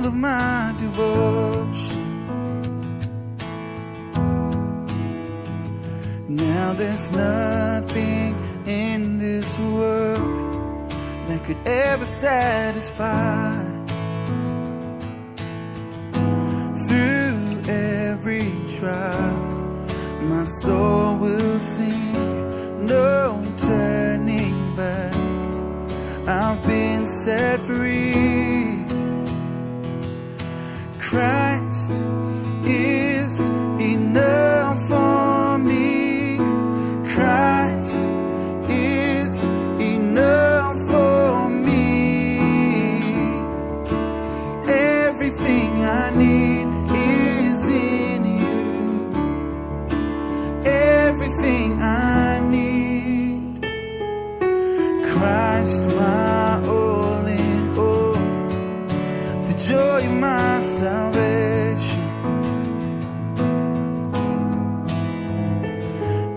all of my devotion. Now there's nothing in this world that could ever satisfy. Through every trial, my soul will sing, no turning back. I've been set free. Christ is enough for me. Christ is enough for me. Everything I need is in you. Everything I need. Christ, my all in all, the joy of my salvation.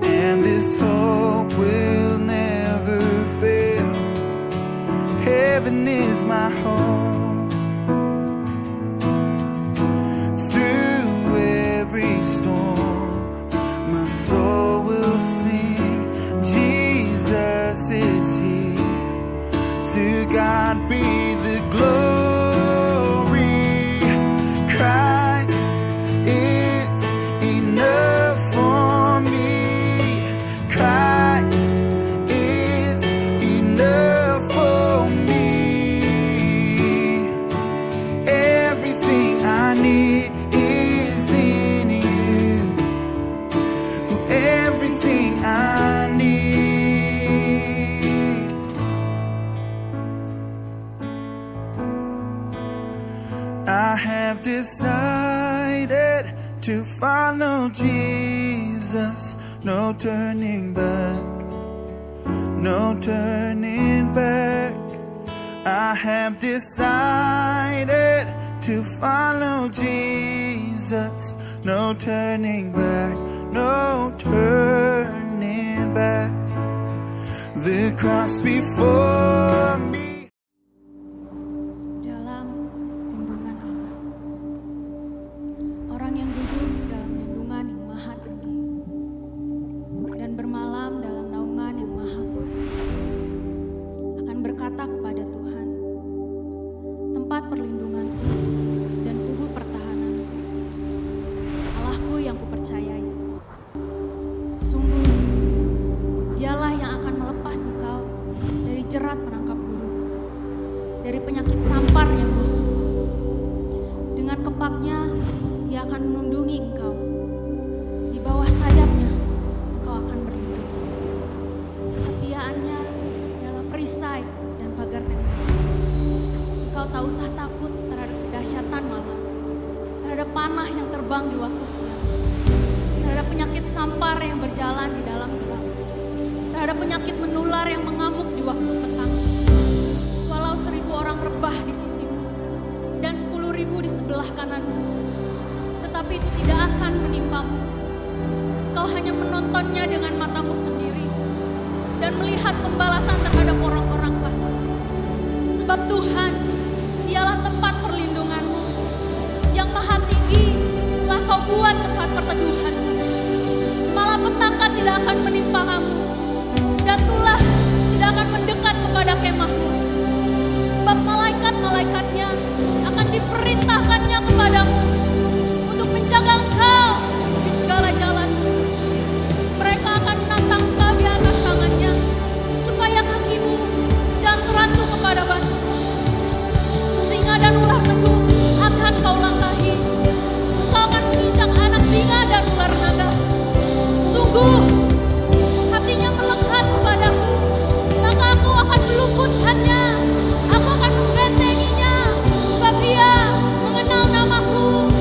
And this hope will never fail. Heaven is my home. Through every storm, my soul will sing, Jesus is here. To God be the glory. Christ is enough for me. Christ is enough for me. Everything I need is in you. Everything I need. I have decided to follow Jesus. No turning back. No turning back. I have decided to follow Jesus. No turning back. No turning back. The cross before me. Dalam lindungan Allah, orang yang duduk dalam lindungan yang maha tinggi dan bermalam dalam naungan yang maha kuasa akan berkata kepada Tuhan, tempat perlindunganku dan kubu pertahananku, Allahku yang kupercayai. Sungguh, dialah yang akan melepas engkau dari jerat penangkap burung, dari penyakit sampar yang busuk. Dengan kepaknya, Dia akan melindungi engkau. Di bawah sayapnya, engkau akan berlindung. Kesetiaannya adalah perisai dan pagar tembok. Engkau tak usah takut terhadap kedahsyatan malam, terhadap panah yang terbang di waktu siang, terhadap penyakit sampar yang berjalan di dalam gelap, terhadap penyakit menular yang mengamuk di waktu petang. Walau 1000 orang rebah di sisimu dan 10.000 di sebelah kananmu, tetapi itu tidak akan menimpamu. Kau hanya menontonnya dengan matamu sendiri dan melihat pembalasan terhadap orang-orang fasik. Sebab Tuhan, Dialah tempat perlindunganmu. Yang maha tinggi telah kau buat tempat perteduhanmu. Malapetaka tidak akan menimpa kamu, dan tulah tidak akan mendekat kepada kemahmu. Sebab malaikat-malaikatnya akan diperintahkannya kepadamu untuk menjaga engkau di segala jalanmu. Mereka akan menantang engkau di atas tangannya, supaya kakimu jangan terantuk kepada batu. Singa dan ular teduh akan kau langkahi. Engkau akan menginjak anak singa dan ular naga. Sungguh, hatinya melekat kepadaku, maka aku akan meluputkannya. Aku akan membentenginya, sebab ia mengenal namaku.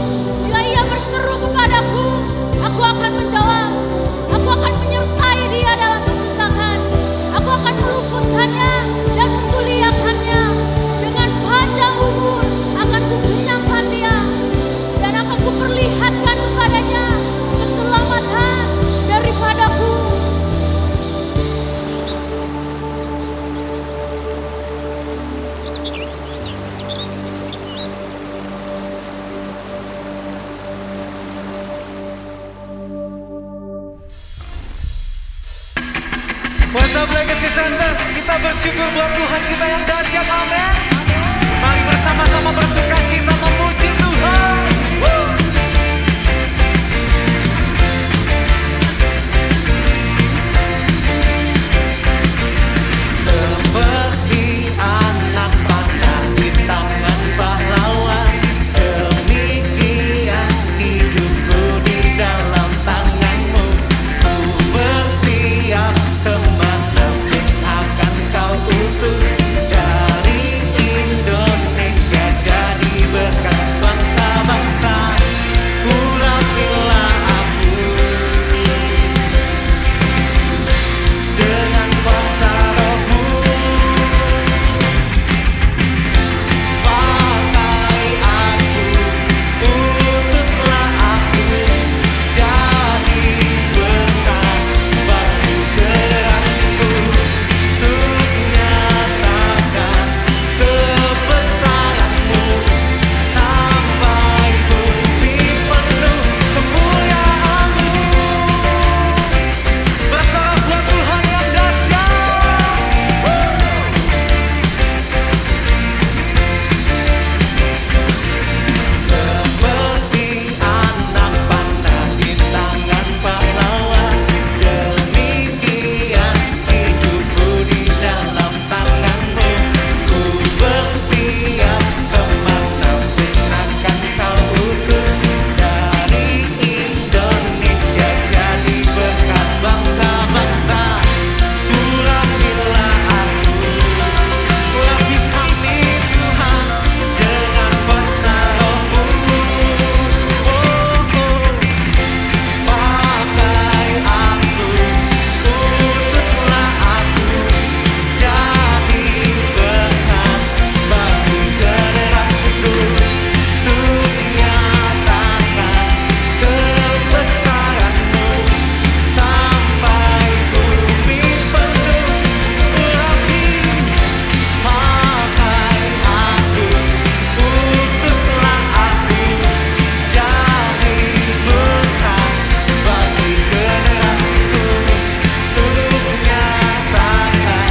Center, kita bersyukur buat Tuhan kita yang dahsyat, amin. Mari bersama-sama bersuka cita memuji Tuhan. Seperti anak panah di tangan pahlawan, demikian hidupku di dalam tanganmu. Ku bersiap kemana pun akan kau utus. Dari Indonesia jadi berkat bangsa-bangsa. Urapilah aku dengan kuasa Roh-Mu. Pakai aku, utuslah aku jadi berkat bagi generasiku, untuk nyatakan kebesaran-Mu sampai bumi penuh kemuliaan-Mu. Bersorak buat Tuhan yang dahsyat. Seperti anak panah di tangan pahlawan, demikian hidupku di dalam tanganmu. Ku bersiap kemana pun akan kau utus. Dari Indonesia jadi berkat bangsa-bangsa. Urapilah aku, urapi kami Tuhan dengan kuasa Roh-Mu. Pakai aku, utuslah aku jadi berkat bagi generasiku, untuk nyatakan kebesaran-Mu sampai bumi penuh. Pakai aku, utuslah aku jadi berkat bagi generasiku, untuk nyatakan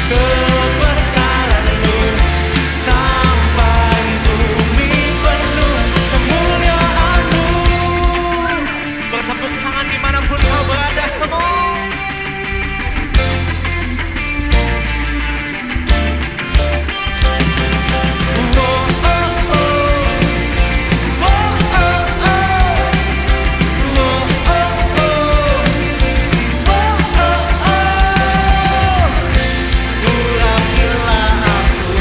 kebesaran-Mu sampai bumi penuh kemuliaan-Mu. Bertepuk tangan dimanapun kau berada, come on. Urapilah aku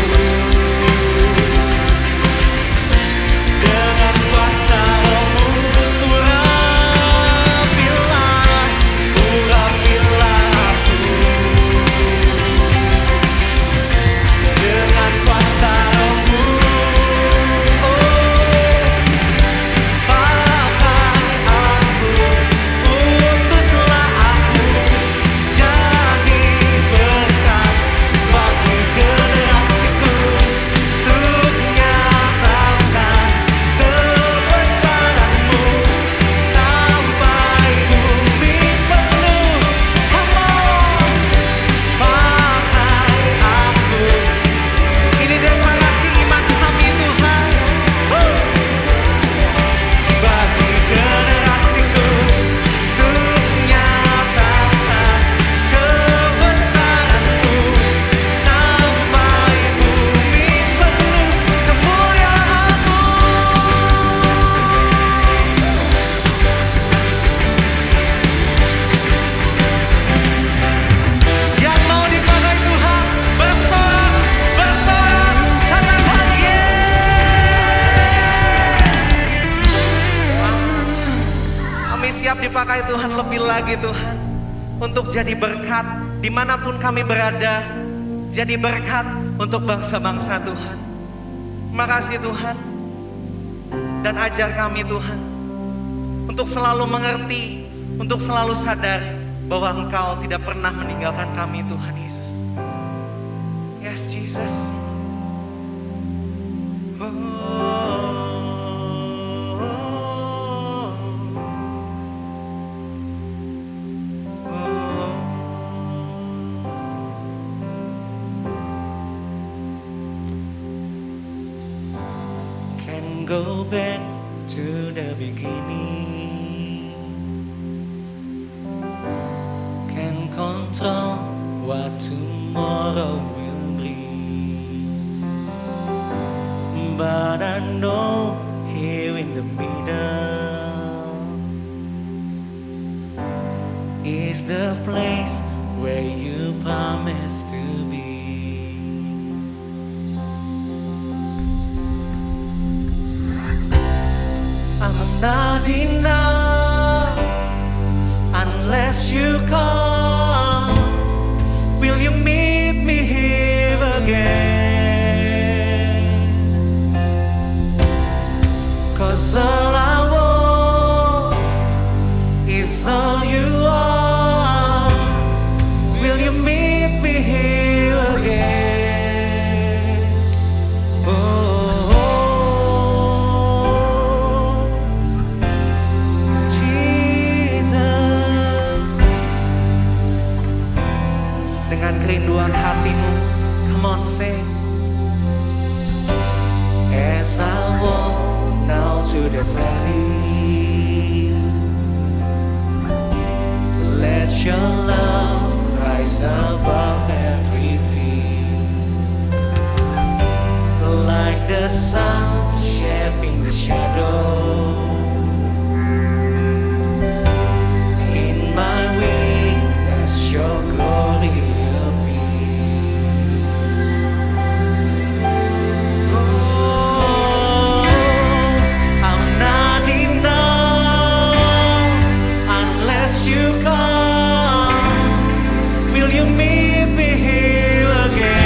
dengan kuasa Roh-Mu. Urapilah aku dengan kuasa Roh-Mu. Pakai aku, utuslah aku jadi berkat bagi generasiku, untuk nyatakan kebesaran-Mu sampai bumi penuh. Come on. Pakai aku, ini deklarasi iman kami Tuhan. Bagi generasiku, untuk nyatakan kebesaran-Mu sampai bumi penuh kemuliaan-Mu. Yang mau dipakai Tuhan, bersorak, bersorak, katakan kami siap dipakai Tuhan lebih lagi Tuhan, untuk jadi berkat dimanapun kami berada, jadi berkat untuk bangsa-bangsa Tuhan. Makasih Tuhan, dan ajar kami Tuhan untuk selalu mengerti, untuk selalu sadar bahwa Engkau tidak pernah meninggalkan kami Tuhan Yesus. Yes Jesus. can go back to the beginning, can control what tomorrow will bring. But I know here in the middle is the place where you promised to be. I'm not enough unless you come. Will you meet me here again? 'Cause all I want is all you are. Will you meet me here again? Oh, Jesus. Dengan kerinduan hatimu, come on say. As I walk now to the valley, let your love rise above every fear, like the sun shaping the shadow. In my weakness, your glory appears. Oh, I'm not enough unless you come. Will you meet me here again?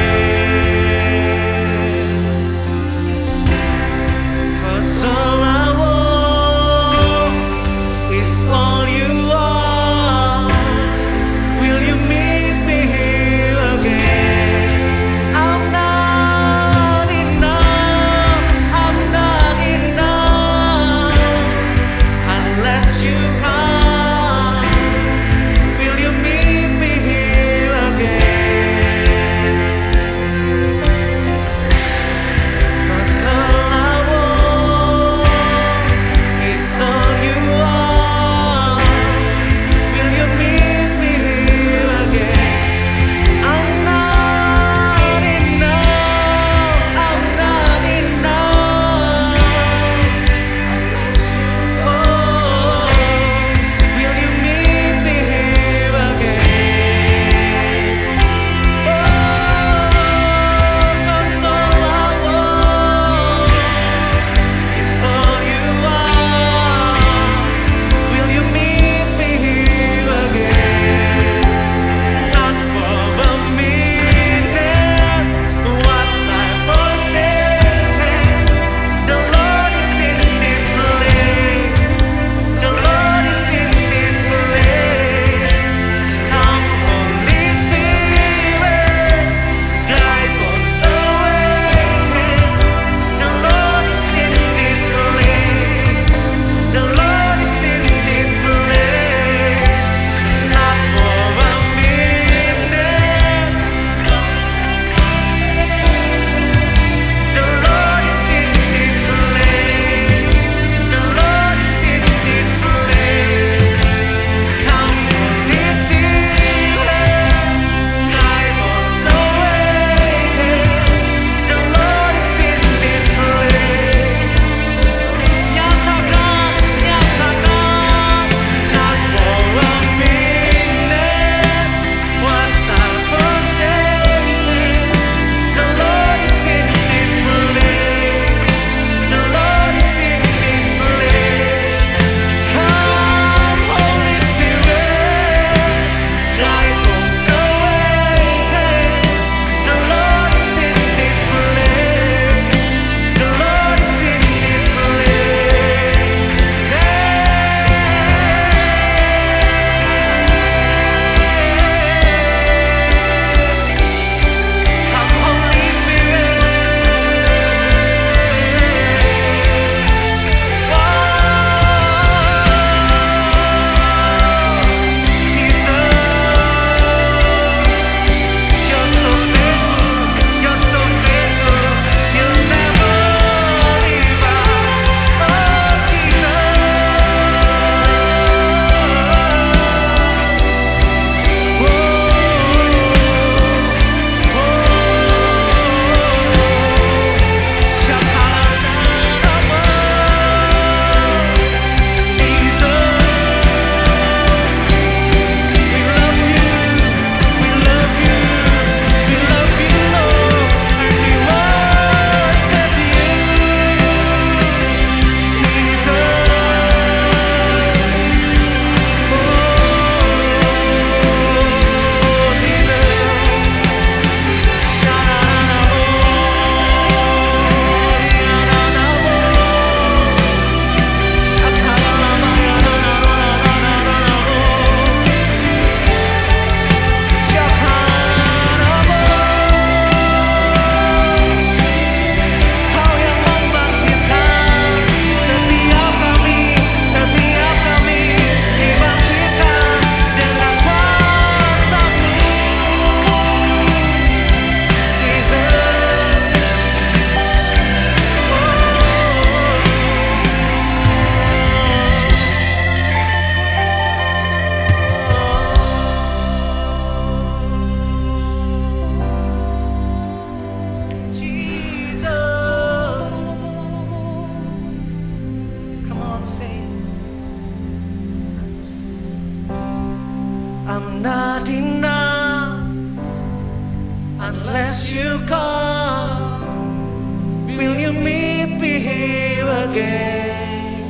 again.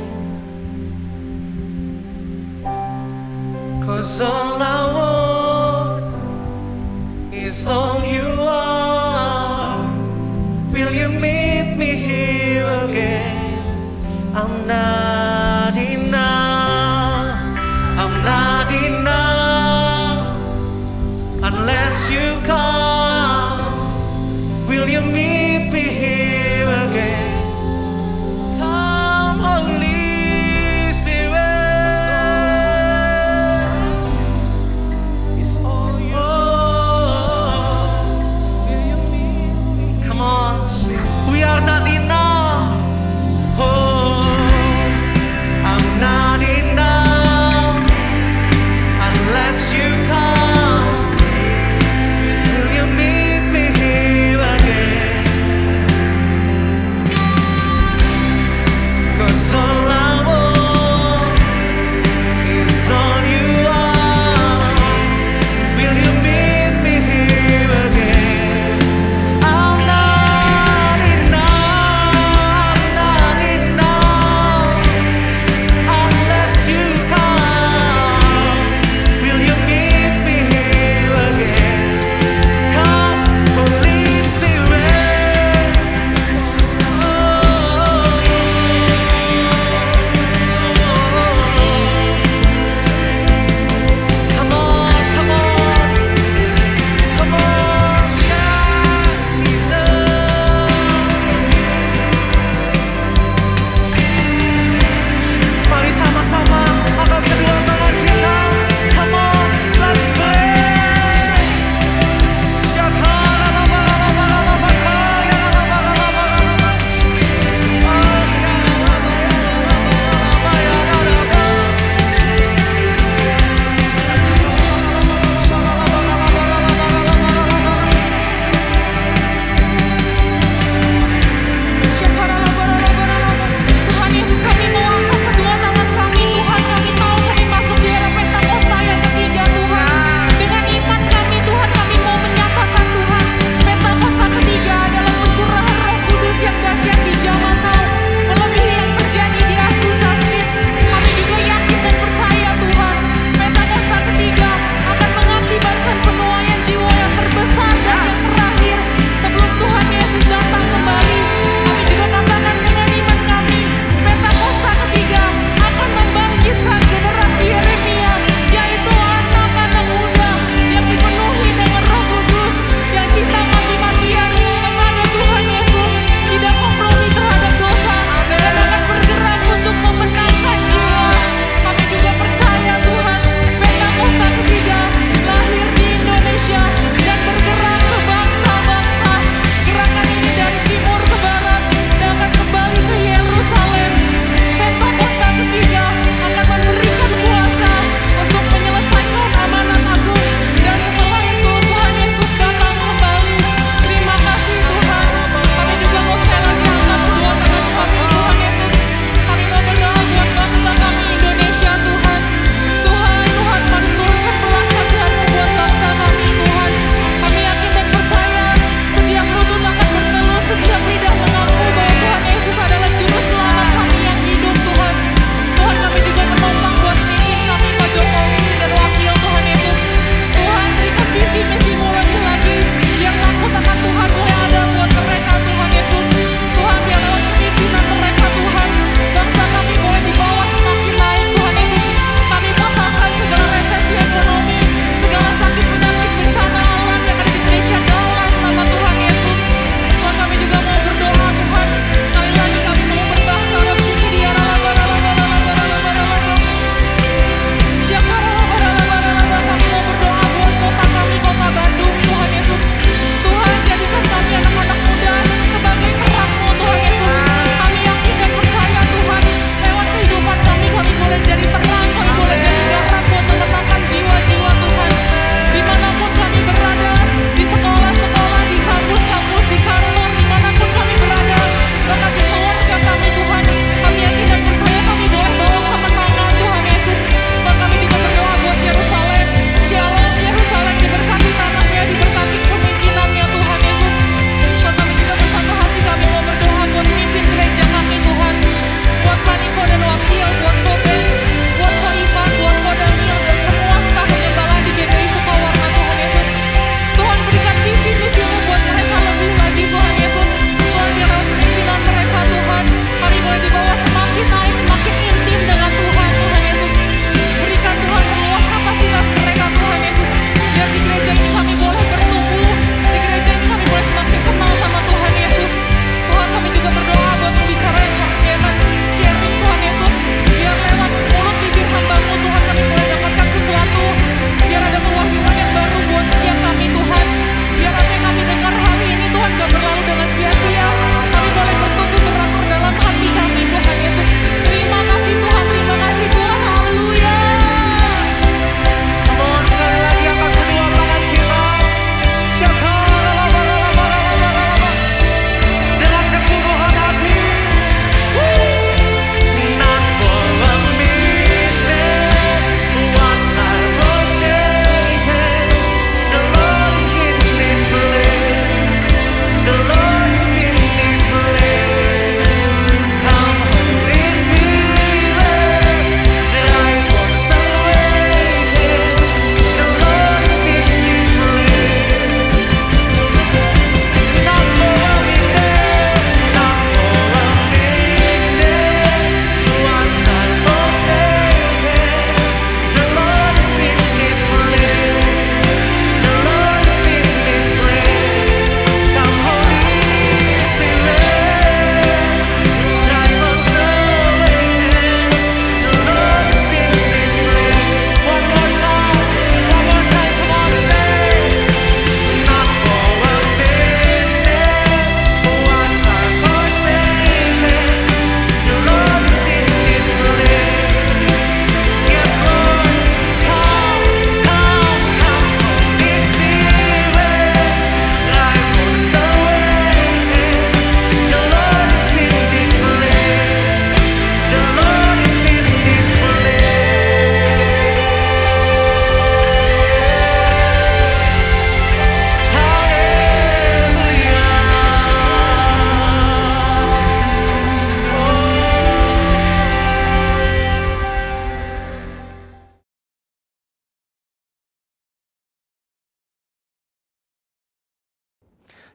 'Cause all I want is all you are. Will you meet me here again? I'm not enough. I'm not enough unless you come. Will you meet me here again? Come, Holy Spirit. It's all yours. Will you meet me? Come on, we are not enough. Oh, I'm not enough unless you come. Will you meet me here again?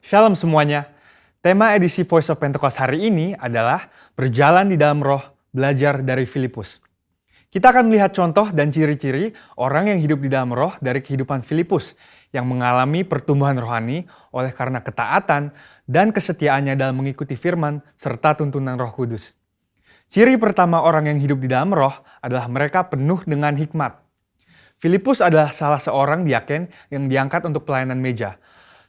Shalom semuanya. Tema edisi Voice of Pentecost hari ini adalah berjalan di dalam roh, belajar dari Filipus. Kita akan melihat contoh dan ciri-ciri orang yang hidup di dalam roh dari kehidupan Filipus yang mengalami pertumbuhan rohani oleh karena ketaatan dan kesetiaannya dalam mengikuti firman serta tuntunan Roh Kudus. Ciri pertama orang yang hidup di dalam roh adalah mereka penuh dengan hikmat. Filipus adalah salah seorang diaken yang diangkat untuk pelayanan meja.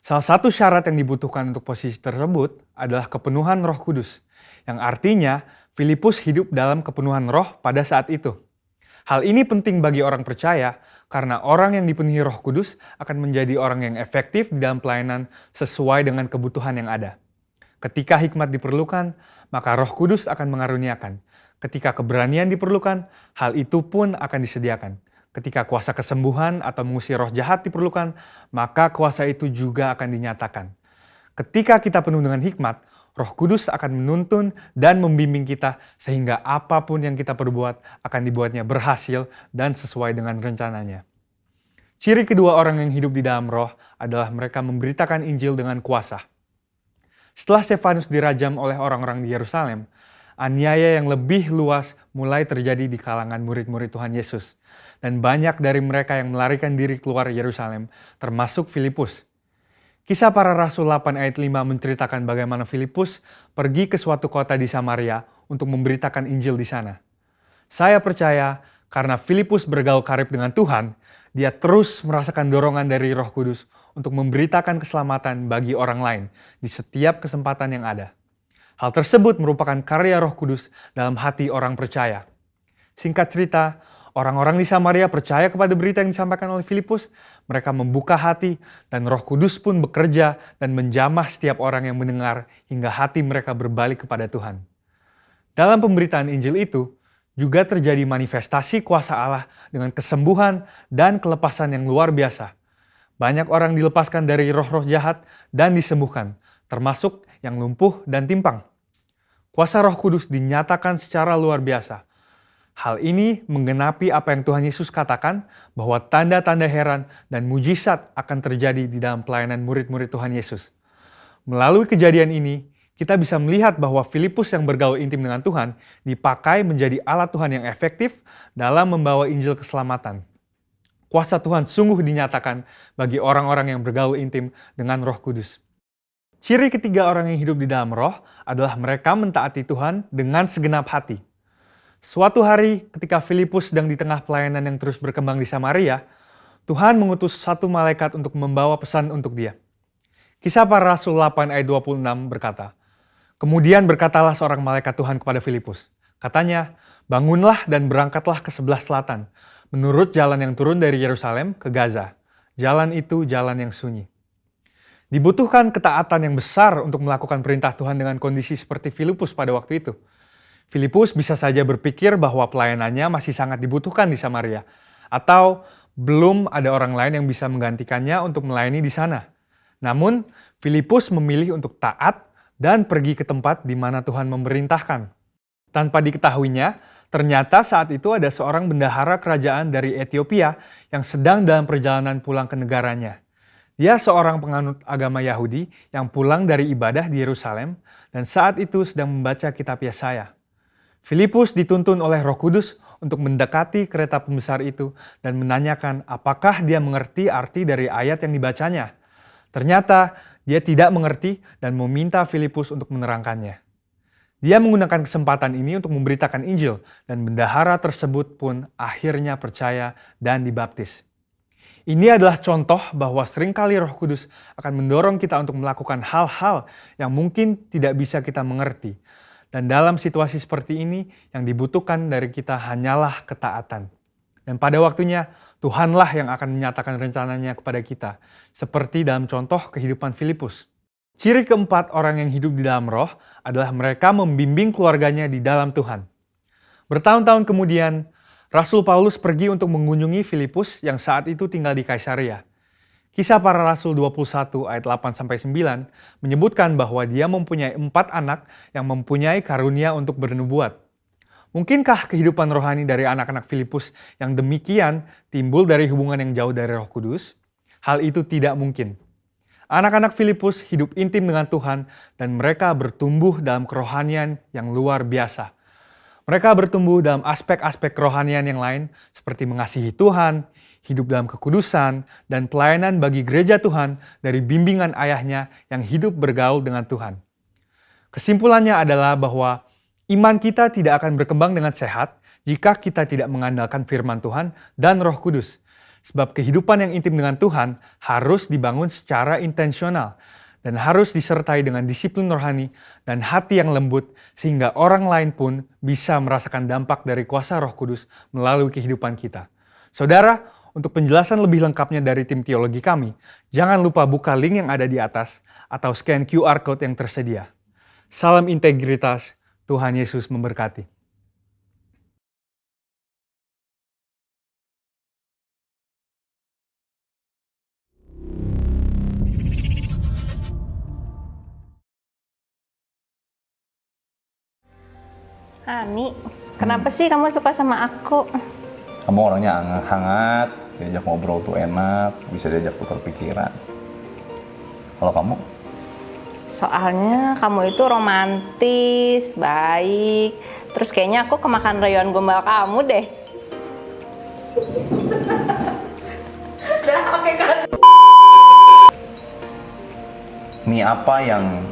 Salah satu syarat yang dibutuhkan untuk posisi tersebut adalah kepenuhan Roh Kudus, yang artinya Filipus hidup dalam kepenuhan roh pada saat itu. Hal ini penting bagi orang percaya karena orang yang dipenuhi Roh Kudus akan menjadi orang yang efektif di dalam pelayanan sesuai dengan kebutuhan yang ada. Ketika hikmat diperlukan, maka Roh Kudus akan mengaruniakan. Ketika keberanian diperlukan, hal itu pun akan disediakan. Ketika kuasa kesembuhan atau mengusir roh jahat diperlukan, maka kuasa itu juga akan dinyatakan. Ketika kita penuh dengan hikmat, Roh Kudus akan menuntun dan membimbing kita sehingga apapun yang kita perbuat akan dibuatnya berhasil dan sesuai dengan rencananya. Ciri kedua orang yang hidup di dalam roh adalah mereka memberitakan Injil dengan kuasa. Setelah Stefanus dirajam oleh orang-orang di Yerusalem, aniaya yang lebih luas mulai terjadi di kalangan murid-murid Tuhan Yesus. Dan banyak dari mereka yang melarikan diri keluar Yerusalem, termasuk Filipus. Kisah para Rasul 8 ayat 5 menceritakan bagaimana Filipus pergi ke suatu kota di Samaria untuk memberitakan Injil di sana. Saya percaya karena Filipus bergaul karib dengan Tuhan, dia terus merasakan dorongan dari Roh Kudus untuk memberitakan keselamatan bagi orang lain di setiap kesempatan yang ada. Hal tersebut merupakan karya Roh Kudus dalam hati orang percaya. Singkat cerita, orang-orang di Samaria percaya kepada berita yang disampaikan oleh Filipus. Mereka membuka hati dan Roh Kudus pun bekerja dan menjamah setiap orang yang mendengar hingga hati mereka berbalik kepada Tuhan. Dalam pemberitaan Injil itu, juga terjadi manifestasi kuasa Allah dengan kesembuhan dan kelepasan yang luar biasa. Banyak orang dilepaskan dari roh-roh jahat dan disembuhkan, termasuk yang lumpuh dan timpang. Kuasa Roh Kudus dinyatakan secara luar biasa. Hal ini menggenapi apa yang Tuhan Yesus katakan bahwa tanda-tanda heran dan mujizat akan terjadi di dalam pelayanan murid-murid Tuhan Yesus. Melalui kejadian ini, kita bisa melihat bahwa Filipus yang bergaul intim dengan Tuhan dipakai menjadi alat Tuhan yang efektif dalam membawa Injil keselamatan. Kuasa Tuhan sungguh dinyatakan bagi orang-orang yang bergaul intim dengan Roh Kudus. Ciri ketiga orang yang hidup di dalam roh adalah mereka mentaati Tuhan dengan segenap hati. Suatu hari ketika Filipus sedang di tengah pelayanan yang terus berkembang di Samaria, Tuhan mengutus satu malaikat untuk membawa pesan untuk dia. Kisah para Rasul 8 ayat 26 berkata, "Kemudian berkatalah seorang malaikat Tuhan kepada Filipus. Katanya, bangunlah dan berangkatlah ke sebelah selatan, menurut jalan yang turun dari Yerusalem ke Gaza. Jalan itu jalan yang sunyi." Dibutuhkan ketaatan yang besar untuk melakukan perintah Tuhan dengan kondisi seperti Filipus pada waktu itu. Filipus bisa saja berpikir bahwa pelayanannya masih sangat dibutuhkan di Samaria, atau belum ada orang lain yang bisa menggantikannya untuk melayani di sana. Namun, Filipus memilih untuk taat dan pergi ke tempat di mana Tuhan memerintahkan. Tanpa diketahuinya, ternyata saat itu ada seorang bendahara kerajaan dari Ethiopia yang sedang dalam perjalanan pulang ke negaranya. Dia seorang penganut agama Yahudi yang pulang dari ibadah di Yerusalem dan saat itu sedang membaca kitab Yesaya. Filipus dituntun oleh Roh Kudus untuk mendekati kereta pembesar itu dan menanyakan apakah dia mengerti arti dari ayat yang dibacanya. Ternyata dia tidak mengerti dan meminta Filipus untuk menerangkannya. Dia menggunakan kesempatan ini untuk memberitakan Injil dan bendahara tersebut pun akhirnya percaya dan dibaptis. Ini adalah contoh bahwa seringkali Roh Kudus akan mendorong kita untuk melakukan hal-hal yang mungkin tidak bisa kita mengerti. Dan dalam situasi seperti ini, yang dibutuhkan dari kita hanyalah ketaatan. Dan pada waktunya, Tuhanlah yang akan menyatakan rencananya kepada kita, seperti dalam contoh kehidupan Filipus. Ciri keempat orang yang hidup di dalam roh adalah mereka membimbing keluarganya di dalam Tuhan. Bertahun-tahun kemudian, Rasul Paulus pergi untuk mengunjungi Filipus yang saat itu tinggal di Kaisaria. Kisah para Rasul 21 ayat 8-9 menyebutkan bahwa dia mempunyai 4 anak yang mempunyai karunia untuk bernubuat. Mungkinkah kehidupan rohani dari anak-anak Filipus yang demikian timbul dari hubungan yang jauh dari Roh Kudus? Hal itu tidak mungkin. Anak-anak Filipus hidup intim dengan Tuhan dan mereka bertumbuh dalam kerohanian yang luar biasa. Mereka bertumbuh dalam aspek-aspek kerohanian yang lain seperti mengasihi Tuhan, hidup dalam kekudusan, dan pelayanan bagi gereja Tuhan dari bimbingan ayahnya yang hidup bergaul dengan Tuhan. Kesimpulannya adalah bahwa iman kita tidak akan berkembang dengan sehat jika kita tidak mengandalkan firman Tuhan dan Roh Kudus. Sebab kehidupan yang intim dengan Tuhan harus dibangun secara intensional dan harus disertai dengan disiplin rohani dan hati yang lembut sehingga orang lain pun bisa merasakan dampak dari kuasa Roh Kudus melalui kehidupan kita. Saudara, untuk penjelasan lebih lengkapnya dari tim teologi kami, jangan lupa buka link yang ada di atas atau scan QR Code yang tersedia. Salam integritas, Tuhan Yesus memberkati. Ani, kenapa sih kamu suka sama aku? Kamu orangnya hangat, diajak ngobrol tuh enak, bisa diajak tukar pikiran. Kalau kamu? Soalnya kamu itu romantis, baik. Terus kayaknya aku kemakan rayuan gombal kamu deh. Oke kan? Mie apa yang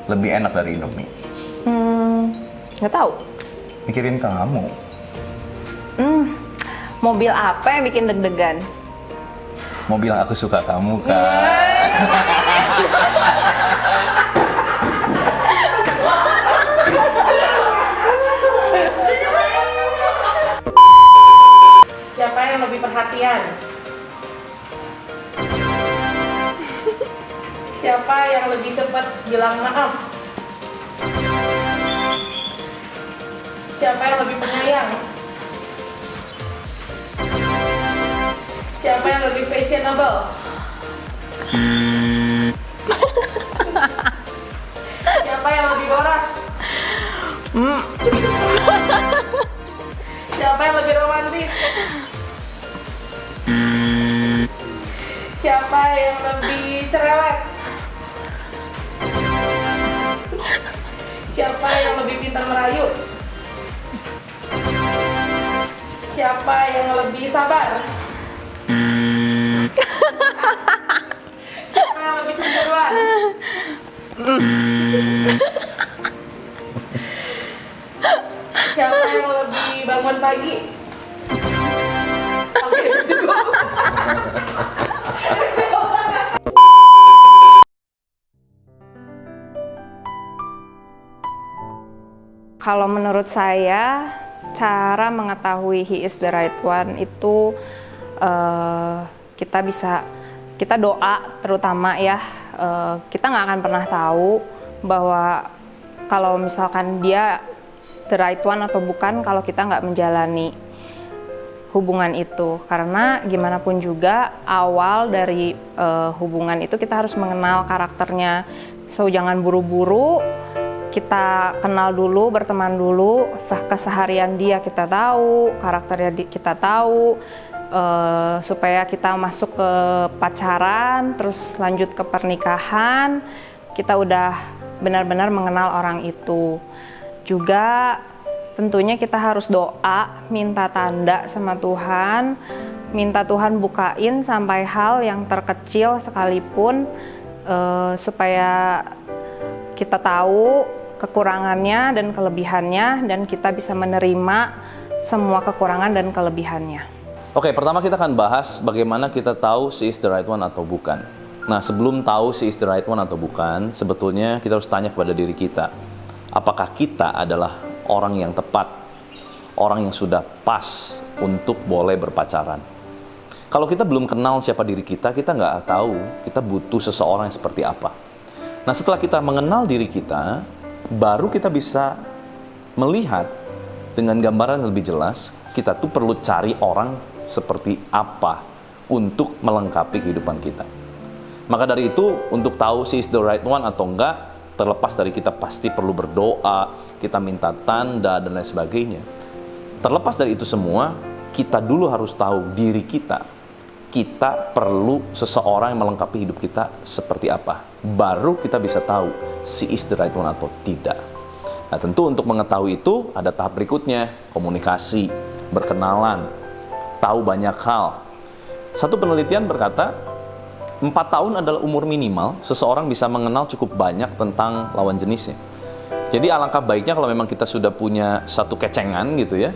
lebih enak dari Indomie? Nggak tahu. Mikirin kamu. Mobil apa yang bikin deg-degan? Mobil yang aku suka kamu kan. Siapa yang lebih perhatian? Siapa yang lebih cepat bilang maaf? Siapa yang lebih penyayang? Siapa yang lebih fashionable? Siapa yang lebih boros? Siapa yang lebih romantis? Siapa yang lebih cerewet? Siapa yang lebih pintar merayu? Siapa yang lebih sabar? Siapa yang lebih cemburuan? Siapa yang lebih bangun pagi? Oke, cukup. Kalau menurut saya, cara mengetahui he is the right one itu kita doa terutama ya. Kita nggak akan pernah tahu bahwa kalau misalkan dia the right one atau bukan kalau kita nggak menjalani hubungan itu. Karena gimana pun juga awal dari hubungan itu kita harus mengenal karakternya. So jangan buru-buru, kita kenal dulu, berteman dulu, keseharian dia kita tahu, karakternya kita tahu, supaya kita masuk ke pacaran, terus lanjut ke pernikahan, kita udah benar-benar mengenal orang itu. Juga tentunya kita harus doa, minta tanda sama Tuhan, minta Tuhan bukain sampai hal yang terkecil sekalipun, supaya kita tahu kekurangannya dan kelebihannya, dan kita bisa menerima semua kekurangan dan kelebihannya. Oke, pertama kita akan bahas bagaimana kita tahu she is the right one atau bukan. Nah, sebelum tahu she is the right one atau bukan, sebetulnya kita harus tanya kepada diri kita. Apakah kita adalah orang yang tepat, orang yang sudah pas untuk boleh berpacaran? Kalau kita belum kenal siapa diri kita nggak tahu kita butuh seseorang yang seperti apa. Nah, setelah kita mengenal diri kita, baru kita bisa melihat dengan gambaran yang lebih jelas, kita tuh perlu cari orang seperti apa untuk melengkapi kehidupan kita. Maka dari itu, untuk tahu she is the right one atau enggak, terlepas dari kita pasti perlu berdoa, kita minta tanda, dan lain sebagainya. Terlepas dari itu semua, kita dulu harus tahu diri kita. kita perlu seseorang yang melengkapi hidup kita seperti apa. Baru kita bisa tahu si is the right one atau tidak. Nah, tentu untuk mengetahui itu ada tahap berikutnya, komunikasi, berkenalan, tahu banyak hal. Satu penelitian berkata 4 tahun adalah umur minimal seseorang bisa mengenal cukup banyak tentang lawan jenisnya. Jadi alangkah baiknya kalau memang kita sudah punya satu kecengan gitu ya,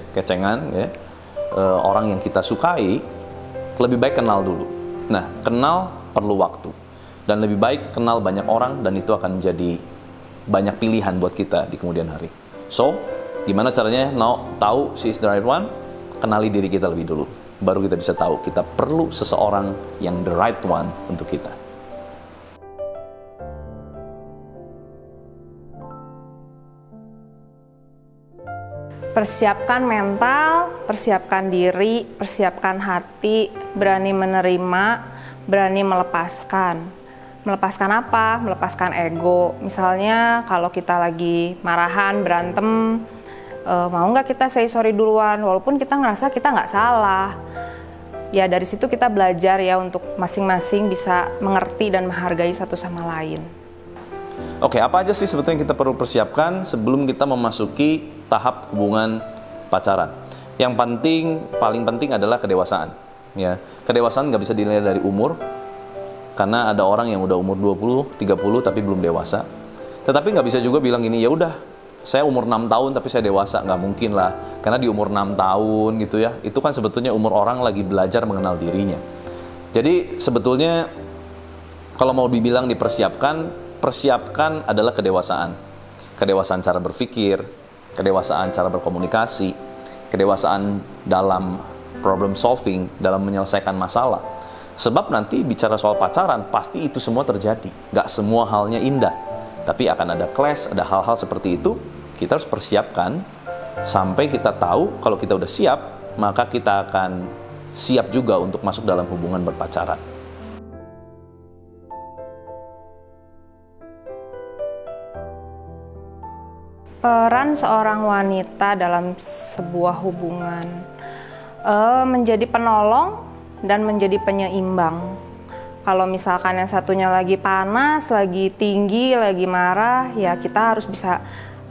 orang yang kita sukai, lebih baik kenal dulu. Nah, kenal perlu waktu. Dan lebih baik kenal banyak orang, dan itu akan menjadi banyak pilihan buat kita di kemudian hari. So, gimana caranya tahu si is the right one? Kenali diri kita lebih dulu. Baru kita bisa tahu kita perlu seseorang yang the right one untuk kita. Persiapkan mental, persiapkan diri, persiapkan hati, berani menerima, berani melepaskan. Melepaskan apa? Melepaskan ego. Misalnya kalau kita lagi marahan, berantem, mau nggak kita say sorry duluan, walaupun kita ngerasa kita nggak salah. Ya dari situ kita belajar ya untuk masing-masing bisa mengerti dan menghargai satu sama lain. Oke, apa aja sih sebetulnya yang kita perlu persiapkan sebelum kita memasuki tahap hubungan pacaran? Yang paling penting adalah kedewasaan. Ya, kedewasaan nggak bisa dinilai dari umur, karena ada orang yang udah umur 20, 30 tapi belum dewasa. Tetapi nggak bisa juga bilang gini, ya udah, saya umur 6 tahun tapi saya dewasa. Nggak mungkin lah, karena di umur 6 tahun gitu ya, itu kan sebetulnya umur orang lagi belajar mengenal dirinya. Jadi sebetulnya kalau mau dibilang persiapkan adalah kedewasaan. Kedewasaan cara berpikir, kedewasaan cara berkomunikasi, kedewasaan dalam problem solving, dalam menyelesaikan masalah. Sebab nanti bicara soal pacaran, pasti itu semua terjadi. Gak semua halnya indah. Tapi akan ada clash, ada hal-hal seperti itu. Kita harus persiapkan sampai kita tahu kalau kita udah siap, maka kita akan siap juga untuk masuk dalam hubungan berpacaran. Peran seorang wanita dalam sebuah hubungan menjadi penolong dan menjadi penyeimbang. Kalau misalkan yang satunya lagi panas, lagi tinggi, lagi marah, ya kita harus bisa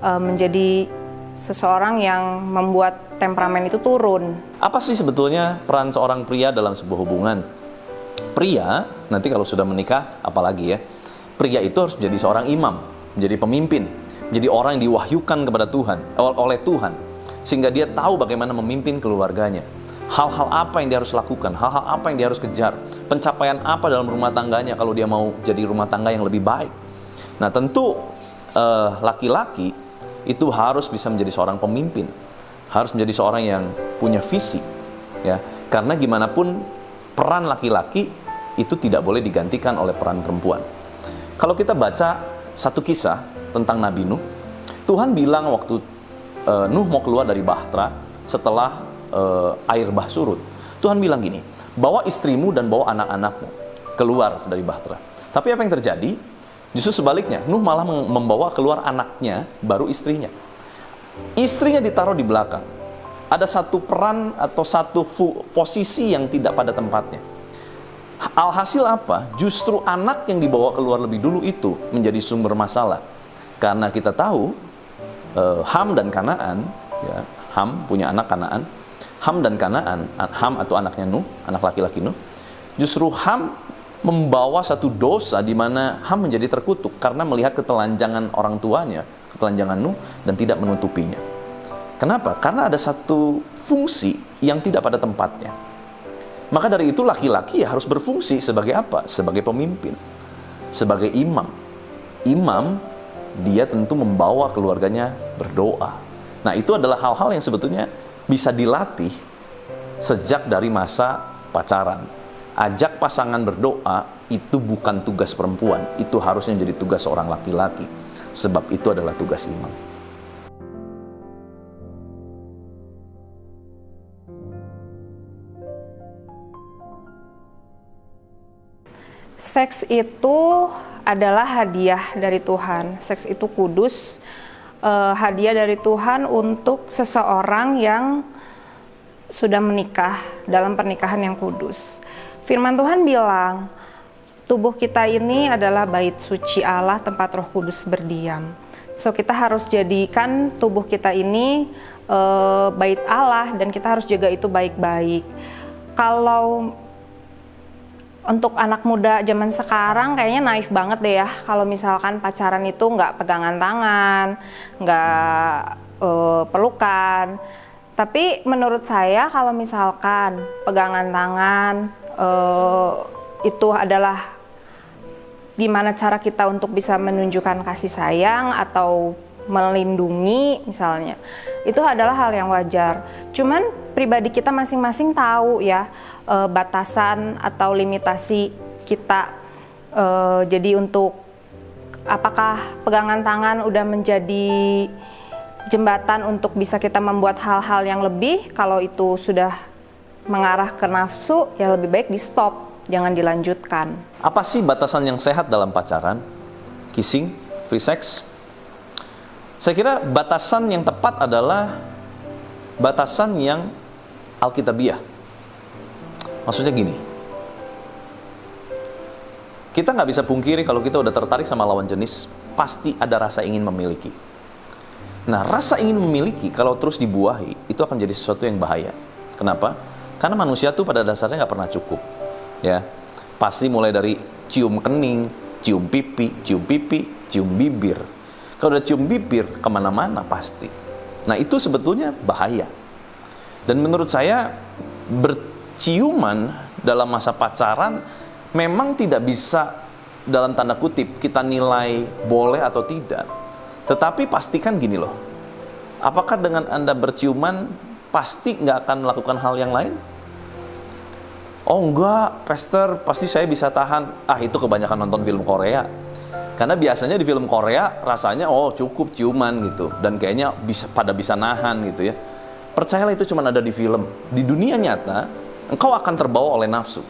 menjadi seseorang yang membuat temperamen itu turun. Apa sih sebetulnya peran seorang pria dalam sebuah hubungan? Pria, nanti kalau sudah menikah, apalagi ya, pria itu harus menjadi seorang imam, menjadi pemimpin, jadi orang yang diwahyukan kepada Tuhan, oleh Tuhan, sehingga dia tahu bagaimana memimpin keluarganya. Hal-hal apa yang dia harus lakukan, hal-hal apa yang dia harus kejar, pencapaian apa dalam rumah tangganya kalau dia mau jadi rumah tangga yang lebih baik. Nah tentu laki-laki itu harus bisa menjadi seorang pemimpin, harus menjadi seorang yang punya visi, ya. Karena gimana pun peran laki-laki itu tidak boleh digantikan oleh peran perempuan. Kalau kita baca satu kisah tentang Nabi Nuh, Tuhan bilang waktu Nuh mau keluar dari bahtera setelah air bah surut, Tuhan bilang gini, bawa istrimu dan bawa anak-anakmu keluar dari bahtera. Tapi apa yang terjadi? Justru sebaliknya, Nuh malah membawa keluar anaknya, baru istrinya. Istrinya ditaruh di belakang. Ada satu peran atau satu posisi yang tidak pada tempatnya. Alhasil apa? Justru anak yang dibawa keluar lebih dulu itu menjadi sumber masalah. Karena kita tahu Ham dan Kanaan, ya, Ham punya anak Kanaan. Ham dan Kanaan, Ham atau anaknya Nuh, anak laki-laki Nuh, justru Ham membawa satu dosa di mana Ham menjadi terkutuk karena melihat ketelanjangan orang tuanya, ketelanjangan Nuh, dan tidak menutupinya. Kenapa? Karena ada satu fungsi yang tidak pada tempatnya. Maka dari itu laki-laki ya harus berfungsi sebagai apa? Sebagai pemimpin, sebagai imam. Imam, dia tentu membawa keluarganya berdoa. Nah itu adalah hal-hal yang sebetulnya bisa dilatih sejak dari masa pacaran. Ajak pasangan berdoa itu bukan tugas perempuan, itu harusnya jadi tugas seorang laki-laki, sebab itu adalah tugas imam. Seks itu adalah hadiah dari Tuhan. Seks itu kudus, hadiah dari Tuhan untuk seseorang yang sudah menikah dalam pernikahan yang kudus. Firman Tuhan bilang, tubuh kita ini adalah bait suci Allah, tempat Roh Kudus berdiam. So kita harus jadikan tubuh kita ini bait Allah, dan kita harus jaga itu baik-baik. Kalau untuk anak muda zaman sekarang kayaknya naif banget deh ya, kalau misalkan pacaran itu nggak pegangan tangan, nggak pelukan. Tapi menurut saya kalau misalkan pegangan tangan itu adalah gimana cara kita untuk bisa menunjukkan kasih sayang atau melindungi misalnya, itu adalah hal yang wajar. Cuman pribadi kita masing-masing tahu ya batasan atau limitasi kita. Jadi untuk apakah pegangan tangan udah menjadi jembatan untuk bisa kita membuat hal-hal yang lebih, kalau itu sudah mengarah ke nafsu, ya lebih baik di stop, jangan dilanjutkan. Apa sih batasan yang sehat dalam pacaran? Kissing, free sex? Saya kira batasan yang tepat adalah batasan yang alkitabiah. Maksudnya gini, kita nggak bisa pungkiri kalau kita udah tertarik sama lawan jenis, pasti ada rasa ingin memiliki. Nah, rasa ingin memiliki kalau terus dibuahi, itu akan jadi sesuatu yang bahaya. Kenapa? Karena manusia tuh pada dasarnya nggak pernah cukup. Ya, pasti mulai dari cium kening, cium pipi, cium bibir. Kalau udah cium bibir, kemana-mana pasti. Nah, itu sebetulnya bahaya. Dan menurut saya, berciuman dalam masa pacaran memang tidak bisa dalam tanda kutip kita nilai boleh atau tidak. Tetapi pastikan gini loh, apakah dengan Anda berciuman pasti nggak akan melakukan hal yang lain? Oh enggak, Pastor, pasti saya bisa tahan. Itu kebanyakan nonton film Korea. Karena biasanya di film Korea rasanya cukup ciuman gitu, dan kayaknya bisa nahan gitu ya. Percayalah, itu cuma ada di film. Di dunia nyata, engkau akan terbawa oleh nafsu.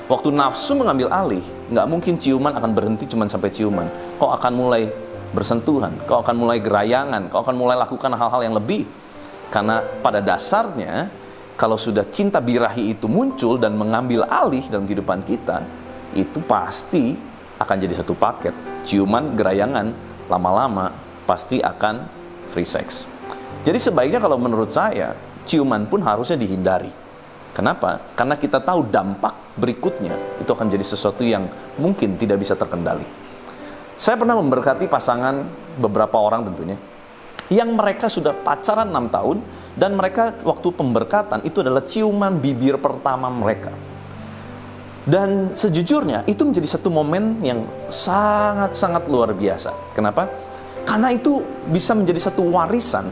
Waktu nafsu mengambil alih, nggak mungkin ciuman akan berhenti cuma sampai ciuman. Kau akan mulai bersentuhan, kau akan mulai gerayangan, kau akan mulai lakukan hal-hal yang lebih. Karena pada dasarnya, kalau sudah cinta birahi itu muncul dan mengambil alih dalam kehidupan kita, itu pasti akan jadi satu paket. Ciuman, gerayangan, lama-lama pasti akan free sex. Jadi sebaiknya kalau menurut saya, ciuman pun harusnya dihindari. Kenapa? Karena kita tahu dampak berikutnya itu akan jadi sesuatu yang mungkin tidak bisa terkendali. Saya pernah memberkati pasangan beberapa orang tentunya, yang mereka sudah pacaran 6 tahun, dan mereka waktu pemberkatan itu adalah ciuman bibir pertama mereka. Dan sejujurnya itu menjadi satu momen yang sangat-sangat luar biasa. Kenapa? Karena itu bisa menjadi satu warisan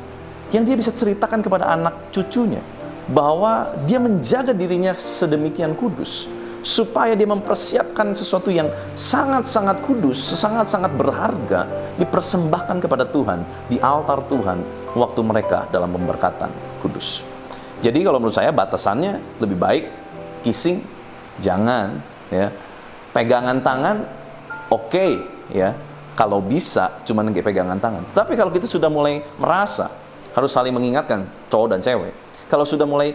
yang dia bisa ceritakan kepada anak cucunya, bahwa dia menjaga dirinya sedemikian kudus supaya dia mempersiapkan sesuatu yang sangat-sangat kudus, sangat-sangat berharga, dipersembahkan kepada Tuhan di altar Tuhan waktu mereka dalam pemberkatan kudus. Jadi kalau menurut saya batasannya lebih baik kissing jangan, ya. Pegangan tangan oke, ya. Kalau bisa cuman kayak pegangan tangan. Tapi kalau kita sudah mulai merasa harus saling mengingatkan, cowok dan cewek, kalau sudah mulai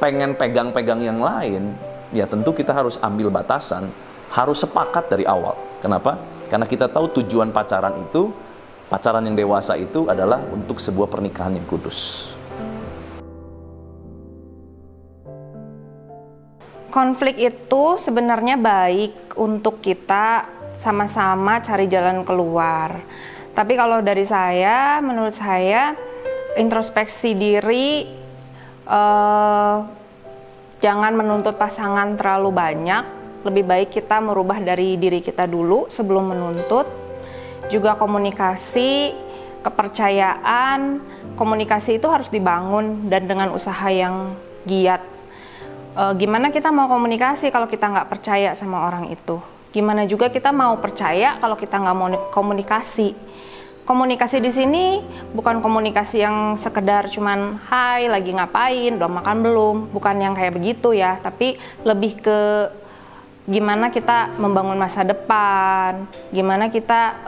pengen pegang-pegang yang lain, ya tentu kita harus ambil batasan, harus sepakat dari awal. Kenapa? Karena kita tahu tujuan pacaran itu, pacaran yang dewasa itu adalah untuk sebuah pernikahan yang kudus. Konflik itu sebenarnya baik untuk kita sama-sama cari jalan keluar. Tapi kalau dari saya, menurut saya, introspeksi diri, jangan menuntut pasangan terlalu banyak. Lebih baik kita merubah dari diri kita dulu sebelum menuntut. Juga komunikasi, kepercayaan, komunikasi itu harus dibangun dan dengan usaha yang giat. Gimana kita mau komunikasi kalau kita nggak percaya sama orang itu? Gimana juga kita mau percaya kalau kita nggak mau komunikasi? Komunikasi di sini bukan komunikasi yang sekedar cuman hai, lagi ngapain, udah makan belum, bukan yang kayak begitu ya, tapi lebih ke gimana kita membangun masa depan, gimana kita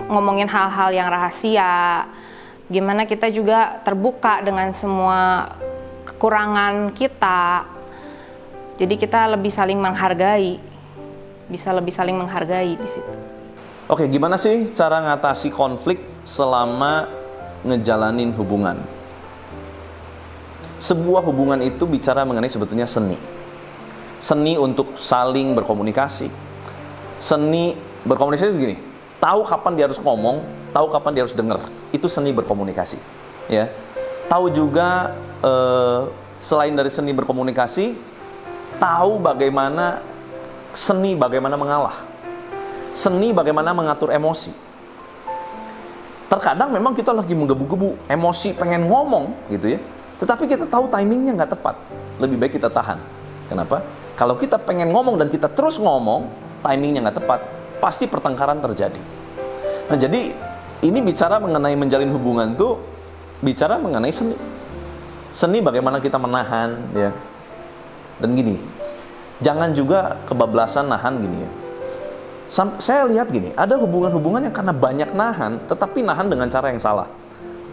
ngomongin hal-hal yang rahasia, gimana kita juga terbuka dengan semua kekurangan kita. Jadi kita lebih saling menghargai, bisa lebih saling menghargai di situ. Oke, gimana sih cara ngatasi konflik selama ngejalanin hubungan? Sebuah hubungan itu bicara mengenai sebetulnya seni. Seni untuk saling berkomunikasi. Seni berkomunikasi itu gini, tahu kapan dia harus ngomong, tahu kapan dia harus dengar. Itu seni berkomunikasi. Ya. Tahu juga selain dari seni berkomunikasi, tahu bagaimana seni bagaimana mengalah. Seni bagaimana mengatur emosi. Terkadang memang kita lagi menggebu-gebu, emosi pengen ngomong gitu ya. Tetapi kita tahu timingnya nggak tepat. Lebih baik kita tahan. Kenapa? Kalau kita pengen ngomong dan kita terus ngomong, timingnya nggak tepat, pasti pertengkaran terjadi. Nah, jadi ini bicara mengenai menjalin hubungan tuh bicara mengenai seni. Seni bagaimana kita menahan ya. Dan gini, jangan juga kebablasan nahan gini ya. Saya lihat gini, ada hubungan-hubungan yang karena banyak nahan, tetapi nahan dengan cara yang salah.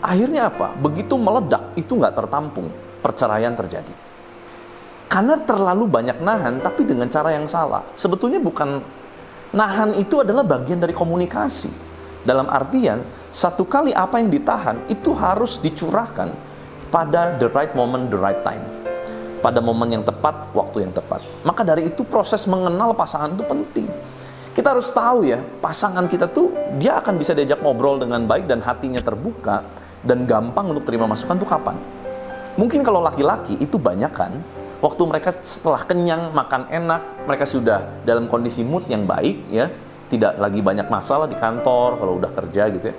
Akhirnya apa? Begitu meledak, itu nggak tertampung, perceraian terjadi. Karena terlalu banyak nahan, tapi dengan cara yang salah. Sebetulnya bukan, nahan itu adalah bagian dari komunikasi. Dalam artian, satu kali apa yang ditahan, itu harus dicurahkan pada the right moment, the right time. Pada momen yang tepat, waktu yang tepat. Maka dari itu proses mengenal pasangan itu penting. Kita harus tahu ya, pasangan kita tuh dia akan bisa diajak ngobrol dengan baik dan hatinya terbuka dan gampang untuk terima masukan tuh kapan? Mungkin kalau laki-laki itu banyak kan, waktu mereka setelah kenyang, makan enak, mereka sudah dalam kondisi mood yang baik ya, tidak lagi banyak masalah di kantor kalau udah kerja gitu ya,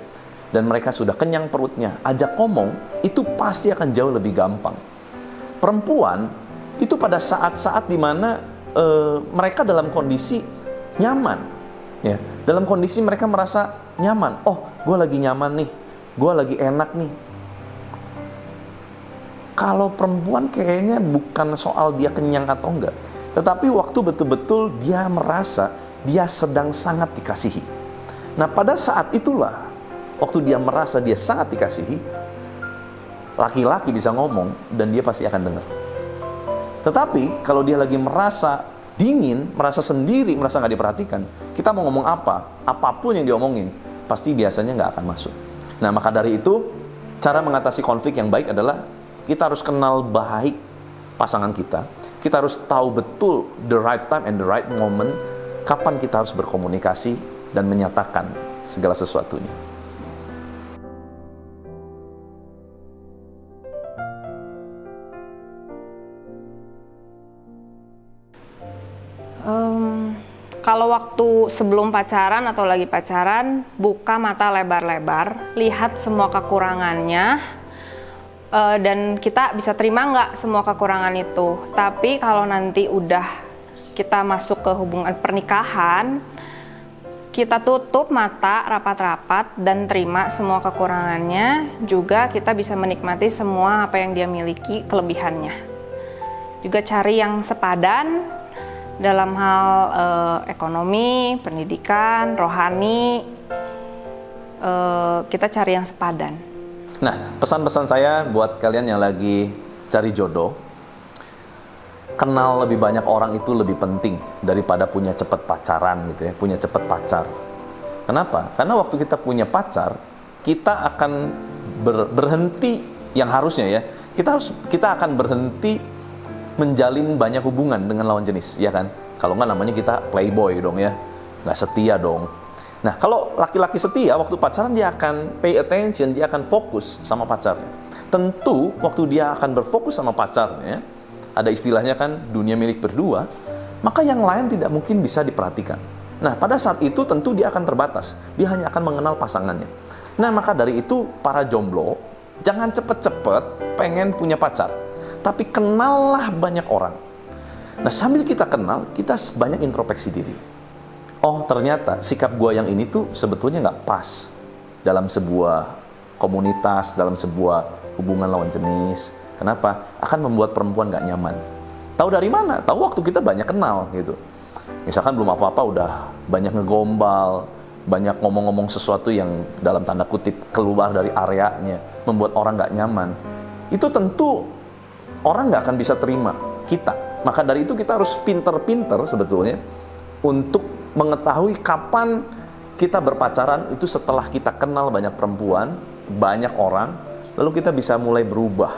dan mereka sudah kenyang perutnya, ajak ngomong itu pasti akan jauh lebih gampang. Perempuan itu pada saat-saat dimana mereka dalam kondisi nyaman ya, dalam kondisi mereka merasa nyaman, oh gue lagi nyaman nih, gue lagi enak nih. Kalau perempuan kayaknya bukan soal dia kenyang atau enggak, tetapi waktu betul-betul dia merasa dia sedang sangat dikasihi. Nah pada saat itulah, waktu dia merasa dia sangat dikasihi, laki-laki bisa ngomong dan dia pasti akan dengar. Tetapi kalau dia lagi merasa dingin, merasa sendiri, merasa nggak diperhatikan, kita mau ngomong apa, apapun yang diomongin, pasti biasanya nggak akan masuk. Nah maka dari itu, cara mengatasi konflik yang baik adalah kita harus kenal baik pasangan kita. Kita harus tahu betul the right time and the right moment, kapan kita harus berkomunikasi dan menyatakan segala sesuatunya. Kalau waktu sebelum pacaran atau lagi pacaran, buka mata lebar-lebar, lihat semua kekurangannya, dan kita bisa terima nggak semua kekurangan itu. Tapi kalau nanti udah kita masuk ke hubungan pernikahan, kita tutup mata rapat-rapat dan terima semua kekurangannya, juga kita bisa menikmati semua apa yang dia miliki, kelebihannya. Juga cari yang sepadan dalam hal ekonomi, pendidikan, rohani, kita cari yang sepadan. Nah, pesan-pesan saya buat kalian yang lagi cari jodoh, kenal lebih banyak orang itu lebih penting daripada punya cepet pacaran gitu ya, punya cepet pacar. Kenapa? Karena waktu kita punya pacar, kita akan berhenti yang harusnya ya, kita akan berhenti menjalin banyak hubungan dengan lawan jenis, ya kan? Kalau nggak namanya kita playboy dong ya, nggak setia dong. Nah, kalau laki-laki setia, waktu pacaran dia akan pay attention, dia akan fokus sama pacarnya. Tentu, waktu dia akan berfokus sama pacarnya, ada istilahnya kan, dunia milik berdua, maka yang lain tidak mungkin bisa diperhatikan. Nah, pada saat itu tentu dia akan terbatas, dia hanya akan mengenal pasangannya. Nah, maka dari itu, para jomblo, jangan cepet-cepet pengen punya pacar. Tapi kenallah banyak orang. Nah sambil kita kenal, kita banyak introspeksi diri. Oh ternyata sikap gue yang ini tuh sebetulnya nggak pas dalam sebuah komunitas, dalam sebuah hubungan lawan jenis. Kenapa? Akan membuat perempuan nggak nyaman. Tahu dari mana? Tahu waktu kita banyak kenal gitu. Misalkan belum apa-apa udah banyak ngegombal, banyak ngomong-ngomong sesuatu yang dalam tanda kutip keluar dari areanya, membuat orang nggak nyaman. Itu tentu orang nggak akan bisa terima kita Maka dari itu kita harus pinter-pinter sebetulnya untuk mengetahui kapan kita berpacaran itu setelah kita kenal banyak perempuan, banyak orang, lalu kita bisa mulai berubah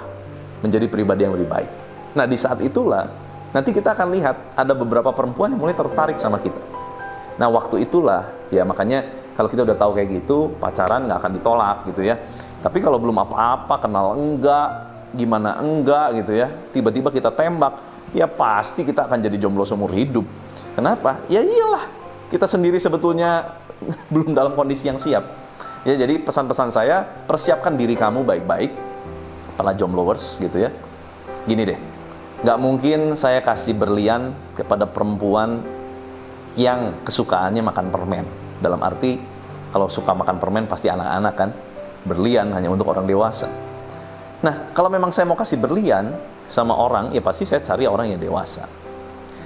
menjadi pribadi yang lebih baik. Nah, di saat itulah nanti kita akan lihat ada beberapa perempuan yang mulai tertarik sama kita. Nah, waktu itulah ya, makanya kalau kita udah tahu kayak gitu, pacaran nggak akan ditolak gitu ya. Tapi kalau belum apa-apa, kenal enggak, gimana enggak gitu ya, tiba-tiba kita tembak, ya pasti kita akan jadi jomblo seumur hidup. Kenapa? Ya iyalah, kita sendiri sebetulnya belum dalam kondisi yang siap. Ya, jadi pesan-pesan saya, persiapkan diri kamu baik-baik, para jombloers gitu ya. Gini deh, nggak mungkin saya kasih berlian kepada perempuan yang kesukaannya makan permen. Dalam arti, kalau suka makan permen pasti anak-anak kan, berlian hanya untuk orang dewasa. Nah, kalau memang saya mau kasih berlian sama orang, ya pasti saya cari orang yang dewasa.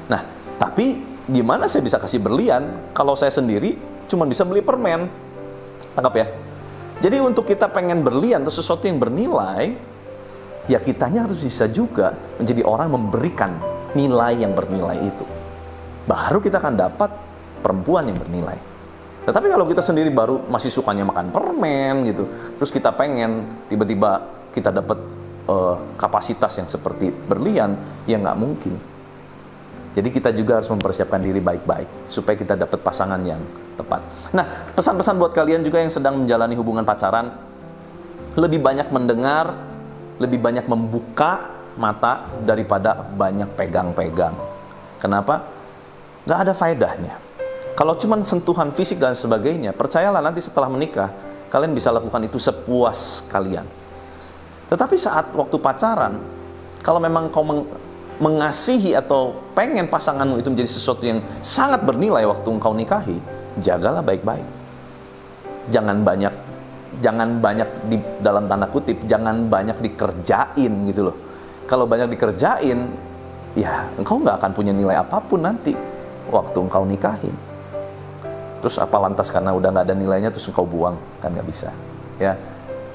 Nah, tapi gimana saya bisa kasih berlian kalau saya sendiri cuma bisa beli permen? Tangkap ya? Jadi untuk kita pengen berlian atau sesuatu yang bernilai, ya kitanya harus bisa juga menjadi orang memberikan nilai yang bernilai itu. Baru kita akan dapat perempuan yang bernilai. Tetapi kalau kita sendiri baru masih sukanya makan permen gitu, terus kita pengen tiba-tiba kita dapat kapasitas yang seperti berlian, ya nggak mungkin. Jadi kita juga harus mempersiapkan diri baik-baik supaya kita dapat pasangan yang tepat. Nah, pesan-pesan buat kalian juga yang sedang menjalani hubungan pacaran, lebih banyak mendengar, lebih banyak membuka mata daripada banyak pegang-pegang. Kenapa? Nggak ada faedahnya. Kalau cuma sentuhan fisik dan sebagainya, percayalah nanti setelah menikah, kalian bisa lakukan itu sepuas kalian. Tetapi saat waktu pacaran, kalau memang kau mengasihi atau pengen pasanganmu itu menjadi sesuatu yang sangat bernilai waktu engkau nikahi, jagalah baik-baik. Jangan banyak di dalam tanda kutip, jangan banyak dikerjain gitu loh. Kalau banyak dikerjain, ya engkau nggak akan punya nilai apapun nanti waktu engkau nikahin. Terus apa lantas karena udah nggak ada nilainya terus engkau buang? Kan nggak bisa. Ya,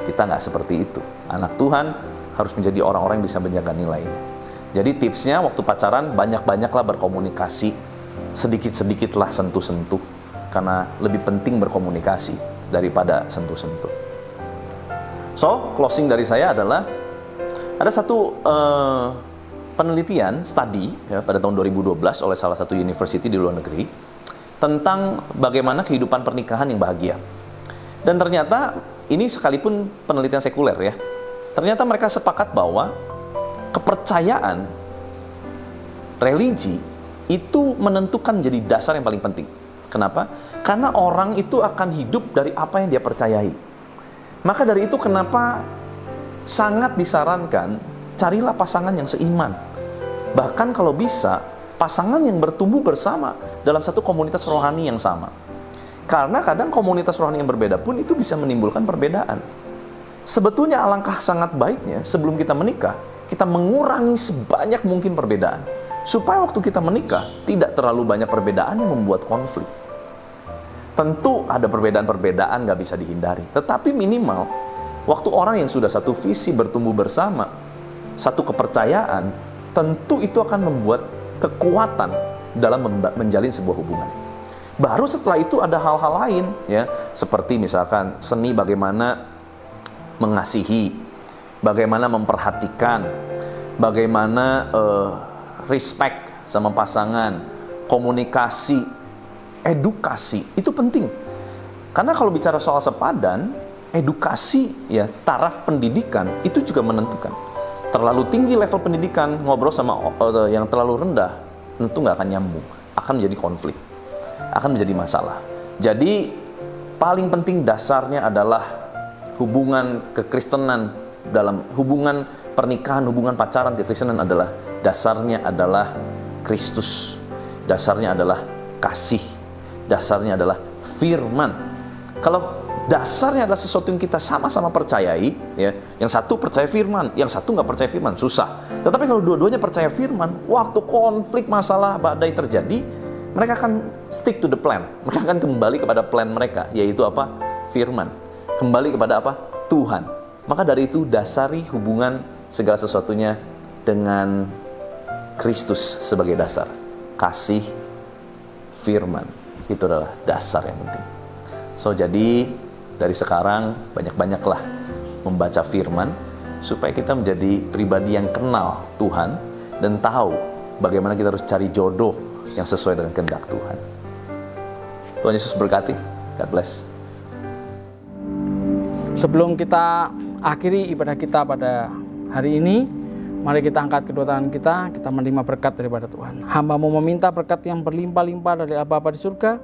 kita nggak seperti itu. Anak Tuhan harus menjadi orang-orang yang bisa menjaga nilainya. Jadi tipsnya waktu pacaran banyak-banyaklah berkomunikasi, sedikit-sedikitlah sentuh-sentuh, karena lebih penting berkomunikasi daripada sentuh-sentuh. So, closing dari saya adalah ada satu penelitian studi ya, pada tahun 2012 oleh salah satu university di luar negeri tentang bagaimana kehidupan pernikahan yang bahagia. Dan ternyata ini sekalipun penelitian sekuler ya, ternyata mereka sepakat bahwa kepercayaan religi itu menentukan jadi dasar yang paling penting. Kenapa? Karena orang itu akan hidup dari apa yang dia percayai. Maka dari itu kenapa sangat disarankan carilah pasangan yang seiman. Bahkan kalau bisa pasangan yang bertumbuh bersama dalam satu komunitas rohani yang sama. Karena kadang komunitas rohani yang berbeda pun itu bisa menimbulkan perbedaan. Sebetulnya alangkah sangat baiknya sebelum kita menikah, kita mengurangi sebanyak mungkin perbedaan. Supaya waktu kita menikah, tidak terlalu banyak perbedaan yang membuat konflik. Tentu ada perbedaan-perbedaan nggak bisa dihindari. Tetapi minimal, waktu orang yang sudah satu visi bertumbuh bersama, satu kepercayaan, tentu itu akan membuat kekuatan dalam menjalin sebuah hubungan. Baru setelah itu ada hal-hal lain, ya, seperti misalkan seni bagaimana mengasihi, bagaimana memperhatikan, bagaimana respect sama pasangan, komunikasi, edukasi, itu penting. Karena kalau bicara soal sepadan, edukasi, ya, taraf pendidikan itu juga menentukan. Terlalu tinggi level pendidikan, ngobrol sama yang terlalu rendah, tentu nggak akan nyambung, akan menjadi konflik, akan menjadi masalah. Jadi paling penting dasarnya adalah hubungan kekristenan, dalam hubungan pernikahan, hubungan pacaran kekristenan adalah dasarnya adalah Kristus, dasarnya adalah kasih, dasarnya adalah firman. Kalau dasarnya adalah sesuatu yang kita sama-sama percayai, ya, yang satu percaya firman, yang satu nggak percaya firman, susah. Tetapi kalau dua-duanya percaya firman, waktu konflik, masalah, badai terjadi, mereka akan stick to the plan. Mereka akan kembali kepada plan mereka, yaitu apa? Firman. Kembali kepada apa? Tuhan. Maka dari itu dasari hubungan segala sesuatunya dengan Kristus sebagai dasar. Kasih, firman, itu adalah dasar yang penting. So jadi dari sekarang banyak-banyaklah membaca firman supaya kita menjadi pribadi yang kenal Tuhan dan tahu bagaimana kita harus cari jodoh yang sesuai dengan kehendak Tuhan. Tuhan Yesus berkati. God bless. Sebelum kita akhiri ibadah kita pada hari ini, mari kita angkat kedua tangan kita menerima berkat daripada Tuhan. Hamba-Mu meminta berkat yang berlimpah-limpah dari Bapa di surga,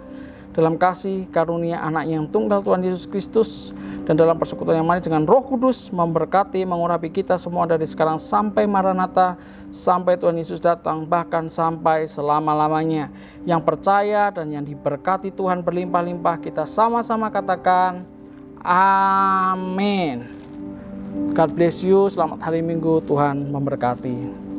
dalam kasih karunia anak yang tunggal Tuhan Yesus Kristus, dan dalam persekutuan yang manis dengan Roh Kudus, memberkati, mengurapi kita semua dari sekarang sampai Maranatha, sampai Tuhan Yesus datang, bahkan sampai selama-lamanya. Yang percaya dan yang diberkati Tuhan berlimpah-limpah, kita sama-sama katakan amin. God bless you. Selamat hari Minggu. Tuhan memberkati.